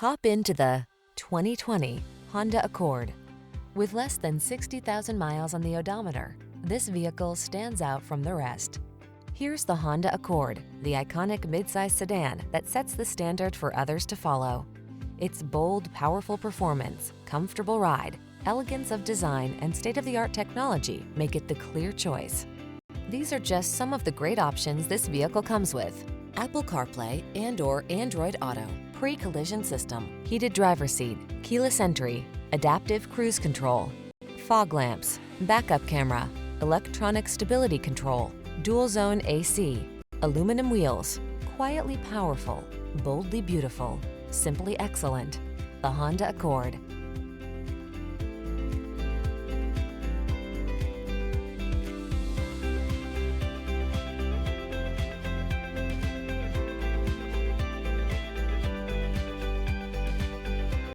Hop into the 2020 Honda Accord. With less than 60,000 miles on the odometer, this vehicle stands out from the rest. Here's the Honda Accord, the iconic midsize sedan that sets the standard for others to follow. Its bold, powerful performance, comfortable ride, elegance of design, and state-of-the-art technology make it the clear choice. These are just some of the great options this vehicle comes with: Apple CarPlay and/or Android Auto, pre-collision system, heated driver's seat, keyless entry, adaptive cruise control, fog lamps, backup camera, electronic stability control, dual zone AC, aluminum wheels. Quietly powerful, boldly beautiful, simply excellent. The Honda Accord.